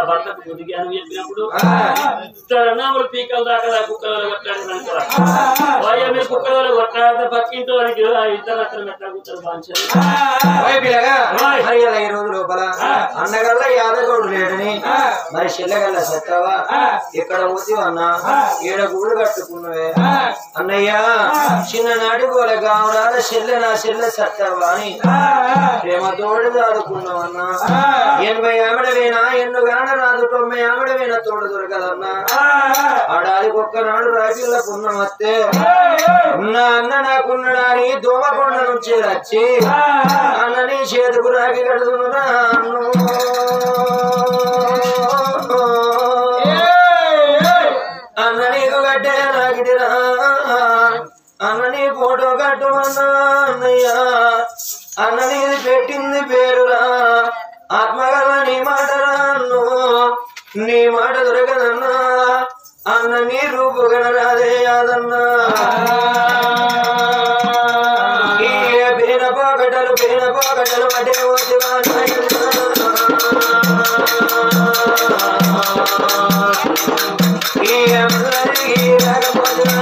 భర్తకు బుద్ధి జ్ఞానం చెప్పినప్పుడు తనములు పీకల దాకా కుక్కలలో కొట్లాడినాక మీరు కుక్కలలో కొట్లాడితే పక్కింటి వారికి ఇద్దరు అక్కడ మెట్ల కూర్చొని బాంచారు. ఈ రోజు లోపల అన్నగల్ల యాదగౌడు లేడని మరి చెల్లెగల్ల సత్తావా ఇక్కడ పోతే అన్నా ఈడ గూడు కట్టుకున్నవే అన్నయ్య చిన్ననాటి పోలే కావడాల చెల్లె నా చెల్లె సత్తావా అని ప్రేమ తోడు దాడుకున్నావన్నా 80 ఆవిడవేనా ఎన్నుగాన రాదు 90 ఆవిడవేనా తోడు దొరకదన్నా ఆడాదికి ఒక్కనాడు రాజులకున్నమత్తే నా అన్న నాకున్నడా అని దోమకొండ నుంచి వచ్చి అన్నని చేతుకు రాగి కడుతున్నా అన్న నీకు కట్టే రాగిడిరా అన్న నీ ఫోటో కట్టుమన్నా అన్నయ్యా అన్న నీది పెట్టింది పేరురా ఆత్మగల నీ మాట రాను నీ మాట దొరకదన్నా అన్న నీ రూపు గణరాదే యాదన్నా పేన పోకటలు మటే ఓతివా ఈ అమ్మలకి రాకపోతున్నా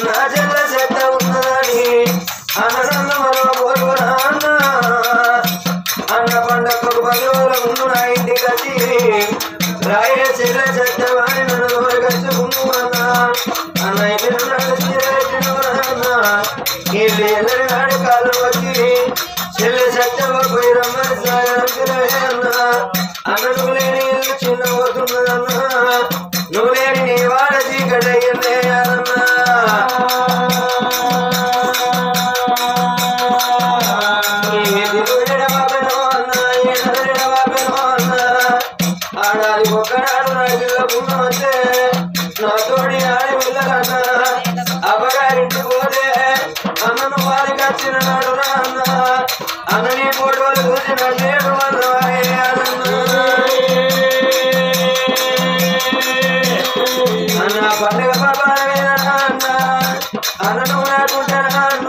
నా చెల్ల చెత్త ఉన్నదని అన్న మరో పోరురా అన్న పండగకు 10 రోజుల ముందు నా ఇంటికి వచ్చి రాయ చెల్ల చెత్త వాడి నన్ను దొరకచ్చుకున్నా అన్న ఎల్లరి నాడు కాలు వచ్చి చెల్ల చెత్త పోయి రమ్మని సాగన్న అన్న నువ్వు లేని ఇల్లు చిన్న పోతున్నదన్నా నువ్వు లేని నీ వాడ చీకటయ్యే అన్నా ఆడాది ఒక్కనాడు నా జిల్లకున్న వస్తే నా తోడి ఆడి వెళ్ళరన్నా అబ్బగారింటి పోతే అన్నను వారికి వచ్చిన నాడు రా అన్న అన్న నీ ఫోటోలు చూసి నన్నేడు అన్న పండుగ పాపాలవేనా అన్న అన్నను నాకుంటారా అన్న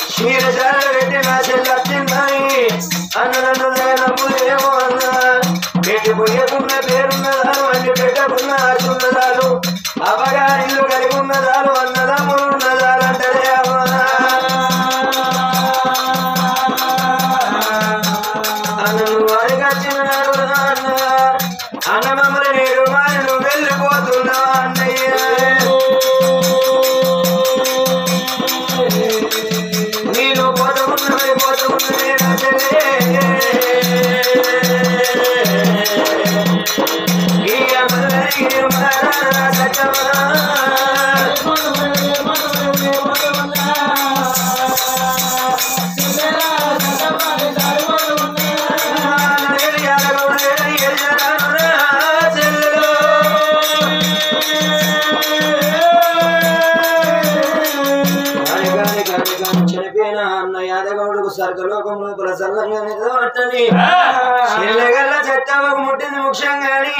క్షీర జాలు పెట్టి నా చెల్లి వచ్చిందని అన్న నన్ను నమ్ములేమో అన్న పెట్టి పోయకున్న పేరున్నదాలు అన్ని పెట్టకున్న ఆశున్నదాలు అపగారిల్లు కలిగి ఉన్నదాలు అన్నదమ్ములు ఉన్నదాలు అంటదే అమ్మా అన్నను వారికి వచ్చిన నాడు అన్న అన్న మమ్మల్ని నేడు మారి నువ్వు వెళ్ళిపోతున్నావు అన్నయ్య నేను పోతూ ఉన్నది నా చెల్లె ఈ అమ్మలకి సత్యమా చనిపోయిన అన్న యాదగౌడుకు స్వర్గలోకంలో ప్రసన్నంగా నిలబట్టని చెల్లెగల్ల చెట్టవకు ముట్టింది ముఖ్యంగాని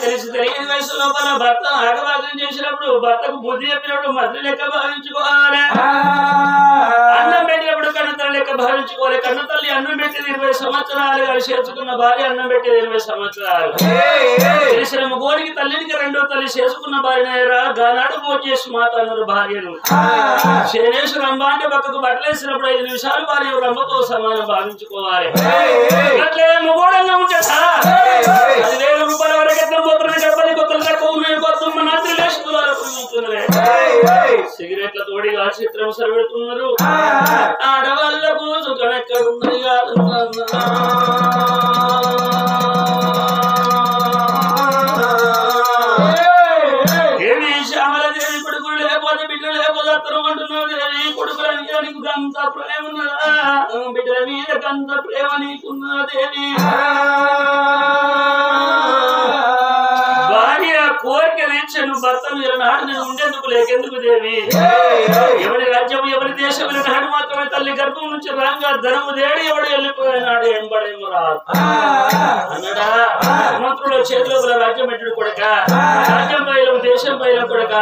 తెలిసి తెలియని వయసు లోపల భర్త ఆగవాగం చేసినప్పుడు భర్తకు బుద్ధి చెప్పినప్పుడు మద్రి లెక్క భావించుకోవాలి అన్నం పెట్టినప్పుడు కన్నతల్లి లెక్క భావించుకోవాలి కన్నతల్లి అన్నం పెట్టేది 20 సంవత్సరాలు కలిసి చేసుకున్న భార్య అన్నం పెట్టేది 20 సంవత్సరాలు తెలిసిన మగోడికి తల్లికి రెండో తల్లి చేసుకున్న భార్య గానాడు పోటీ చేసి మాట అన్నారు భార్యను శనేశ్వర రంభ అంటే పక్కకు బట్టలేసినప్పుడు 5 నిమిషాలు భార్య రంభతో సమానం భావించుకోవాలి అట్లే మగోడంగా ఉంటాడా 10,000 రూపాయల వరకు ఎట్లా పోతున్నా డబ్బని కొత్తలు తక్కువ ఉన్నాయి కొత్త సిగరెట్ల తోడిగా చిత్రం సరిపెడుతున్నారు ఆడవాళ్ళకు సుఖం ఎక్కడున్నది కాదు దేవి శ్యామలదేవి కొడుకులు లేకపోతే బిడ్డలు లేకపోతే అత్తరు అంటున్నారు దేవి కొడుకుల మీద నీకు అంత ప్రేమ ఉన్నదా బిడ్డల మీద అంత ప్రేమ నీకున్నా దేవి భార్య కోరిక తీర్చను భర్త మీద నాడు నేను ఉండేందుకు లేకెందుకు దేవి ఎవరి రాజ్యం ఎవరి దేశం నాడు మాత్రమే తల్లి గర్భం నుంచి రాగా ధనము దేడి ఎవడు వెళ్ళిపోయినాడు ఎంబడేమో రాదు అన్నడా మంత్రుల చేతిలో రాజ్యం పెట్టడు కొడక రాజ్యం పైలం దేశం పైలం కొడక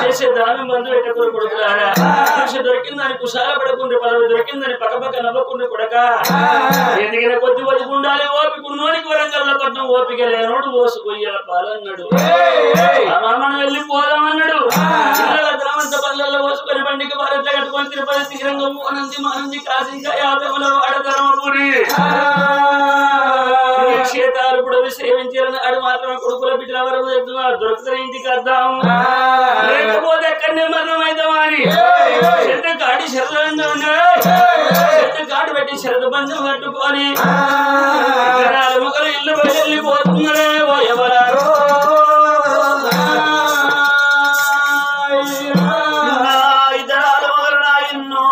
చేసే దానం బంధు పెట్టకూర కొడుకులారా మనిషి దొరికిందని కుశాల పడకుండా పదవి దొరికిందని పక్కపక్క నవ్వకుండా కొడక ఎదిగిన కొద్ది వరకు ఉండాలి ఓపిక ఉన్నోనికి వరంగల్ పట్నం ఓపిక లేనోడు ఓసిపోయాల పాలన్నాడు మనం వెళ్ళిపోదామన్నాడు పిల్లల గ్రామంత పల్లెల్లో ఓసుకొని బండికి భారత కట్టుకొని తిరుపతి శ్రీరంగం అనంతి మానంది కాశీగా యాదవుల వాడధర్మపురి క్షేత్రాలు కూడా సేవించాలని అడు మాత్రమే కొడుకుల బిడ్డల వరకు చెప్తున్నారు దొరుకుతున్న ఇంటికి వద్దాం లేకపోతే ఎక్కడనే మరణం అవుతామా అని చెత్త కాడి శరదంగా చెత్త కాడి పెట్టి శరద బంధం కట్టుకొని మొక్కలు ఇల్లు బయట వెళ్ళిపోతున్నారే ఓ ఎవరారో ఇద్దరాలు మొదలు నాయన్నో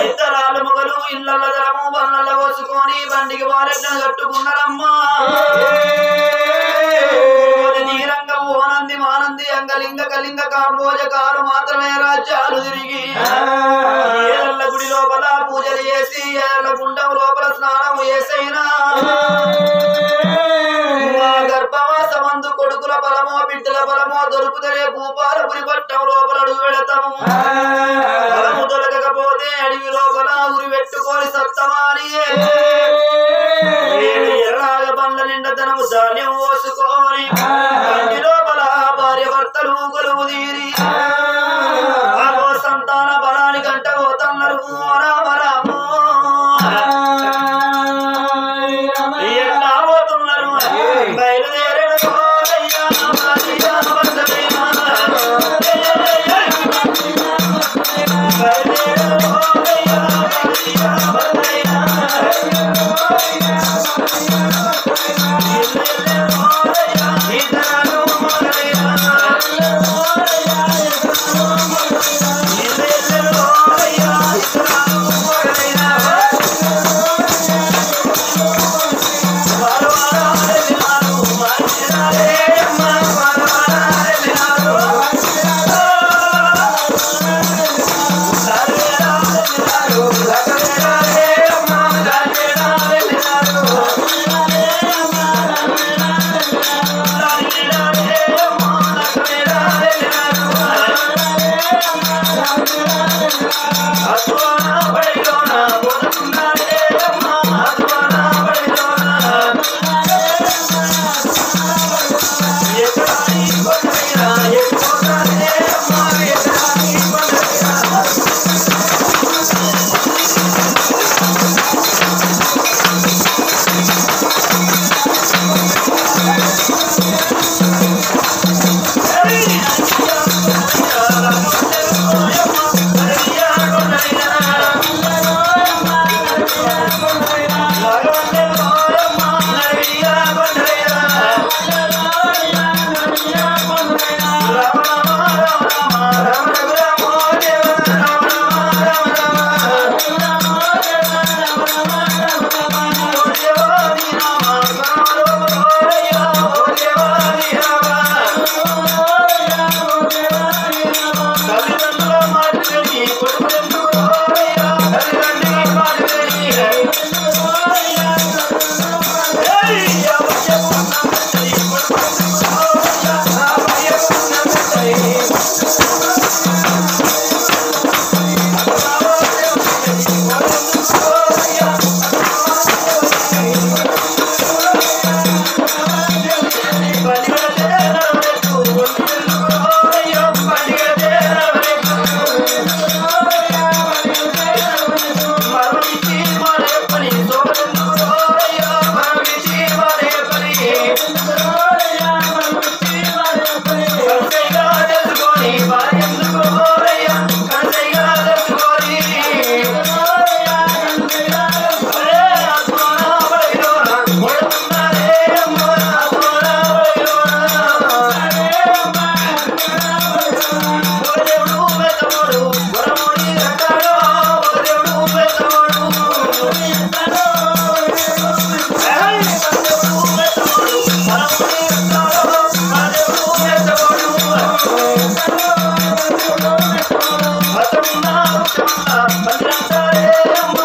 ఇద్దరాలు మొగలు ఇళ్ళ ధరము బండ్ల పోసుకొని బండికి వారెట్లను కట్టుకున్నారమ్మా నీరంగం ఓనంది మానంది అంగలింగ కలింగ కాంబోజ కారు మాత్రమే రాజ్యాలు తిరిగి ఏళ్ళ గుడి లోపల పూజలు చేసి ఏళ్ళ గుండం లోపల స్నానం చేసైనా గర్భవాస మందు కొడుకుల బలమో బిడ్డల బలమో దొరుకుతలే భూపాల గురి పట్టం లోపల అడుగు పెడతాము బలము దొరకకపోతే అడవి లోపల ఉరి పెట్టుకొని సత్తమాని ఎర్రాగ బండ్ల నిండా ధనము ధాన్యం పోసుకొని బండి లోపల భార్య భర్తలు కొలువు తీరి సంతాన బలానికి అంట పోతున్నారు రామ రామో ఎట్లా పోతున్నారు బయలుదేరడు పచ్చమల్ల పందిరంతారే అమ్మ